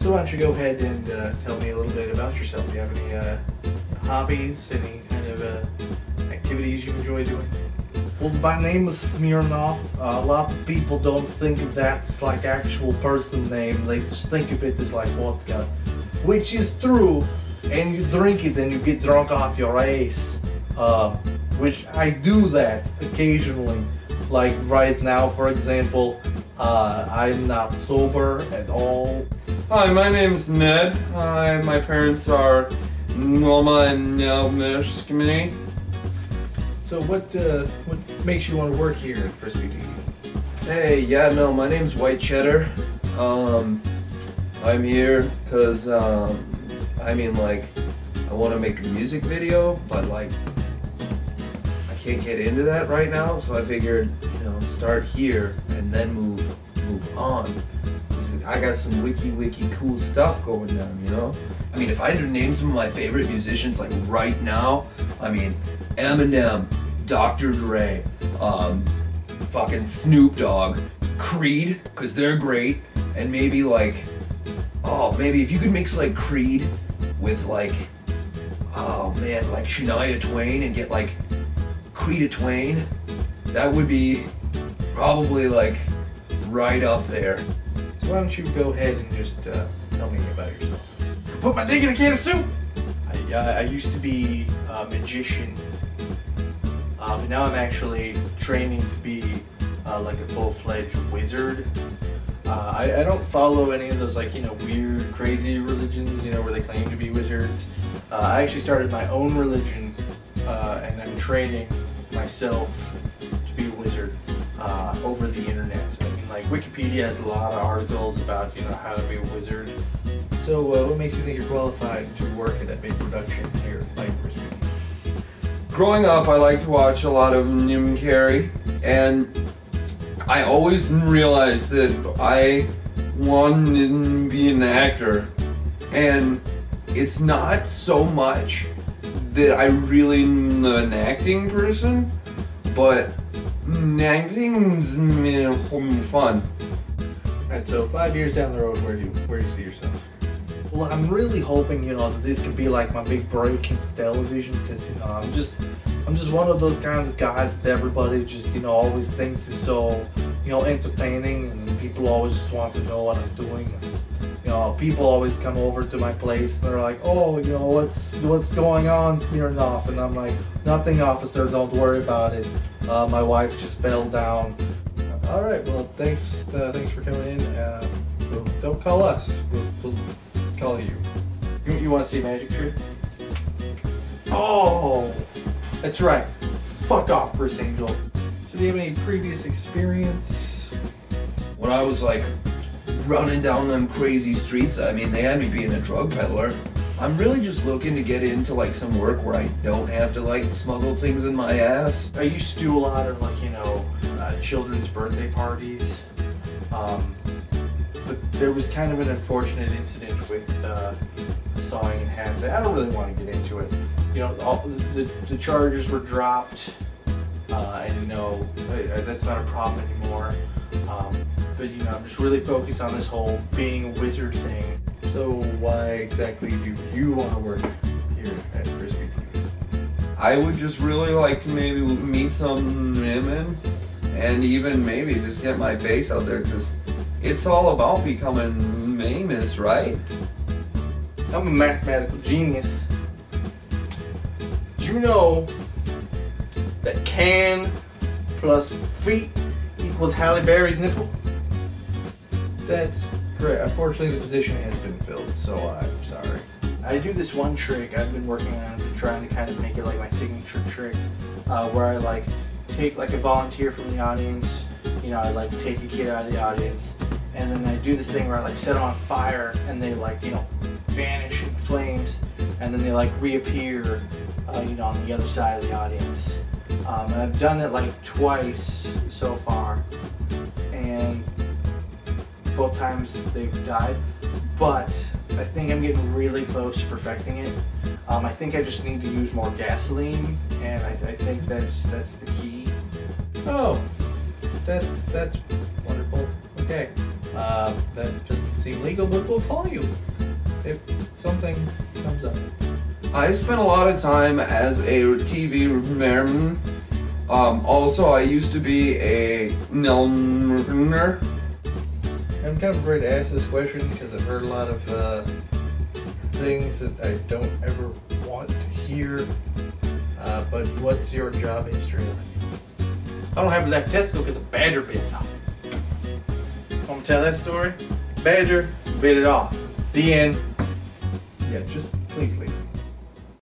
So why don't you go ahead and tell me a little bit about yourself? Do you have any hobbies, any kind of activities you enjoy doing? Well, my name is Smirnoff. A lot of people don't think of that as like actual person name. They just think of it as like vodka, which is true. And you drink it and you get drunk off your ass, which I do that occasionally. Like right now, for example, I'm not sober at all. Hi, my name's Ned. My parents are Norma and Nelmishkini. So what makes you want to work here at FrizbeeTV? Hey, yeah, no, my name's White Cheddar. I'm here because, I want to make a music video, but like, I can't get into that right now, so I figured, start here and then move on. I got some wiki cool stuff going down, I mean, if I had to name some of my favorite musicians like right now, I mean, Eminem, Dr. Dre, fucking Snoop Dogg, Creed, because they're great, and maybe like, maybe if you could mix like Creed with like, like Shania Twain and get like Creed Twain, that would be probably like right up there. So why don't you go ahead and just tell me about yourself? Put my dick in a can of soup! I used to be a magician, but now I'm actually training to be like a full-fledged wizard. I don't follow any of those like, weird, crazy religions, where they claim to be wizards. I actually started my own religion, and I'm training myself to be a wizard over the internet. I mean, like, Wikipedia has a lot of articles about, how to be a wizard. So, what makes you think you're qualified to work at that big production here at FrizbeeTV? Growing up, I liked to watch a lot of Jim Carrey, and I always realized that I wanted to be an actor, and it's not so much that I really am an acting person, but acting's fun. Alright, so 5 years down the road, where do you see yourself? Well, I'm really hoping, that this could be like my big break into television, because, I'm just one of those kinds of guys that everybody just, always thinks is so, entertaining, and people always just want to know what I'm doing. People always come over to my place and they're like, oh, what's going on, Smirnoff? And I'm like, nothing, officer, don't worry about it. My wife just fell down. All right, well, thanks for coming in. Don't call us. We'll call you. You want to see a magic trick? Oh, that's right. Fuck off, Chris Angel. So do you have any previous experience? When I was like running down them crazy streets, I mean, they had me being a drug peddler. I'm really just looking to get into like some work where I don't have to like smuggle things in my ass. I used to do a lot of like, children's birthday parties. But there was kind of an unfortunate incident with sawing in half. I don't really want to get into it. All the charges were dropped, and that's not a problem anymore. But I'm just really focused on this whole being a wizard thing. So why exactly do you want to work here at FrizbeeTV? I would just really like to maybe meet some women and even maybe just get my face out there, because it's all about becoming famous, right? I'm a mathematical genius. Do you know that can plus feet equals Halle Berry's nipple? That's correct. Unfortunately, the position has been filled, so I'm sorry. I do this one trick I've been working on, trying to kind of make it like my signature trick, where I like take like a volunteer from the audience, I like take a kid out of the audience, and then I do this thing where I like set them on fire and they like, vanish in flames, and then they like reappear, on the other side of the audience. And I've done it like twice so far, and both times they've died, but I think I'm getting really close to perfecting it. I think I just need to use more gasoline, and I think that's the key. Oh, that's wonderful. Okay. That doesn't seem legal, but we'll call you if something comes up. I spent a lot of time as a TV repairman. Also, I used to be a runner. I'm kind of afraid to ask this question because I've heard a lot of things that I don't ever want to hear. But what's your job history like? I don't have a left testicle because a badger bit it off. Want to tell that story? Badger bit it off. The end. Yeah, just please leave.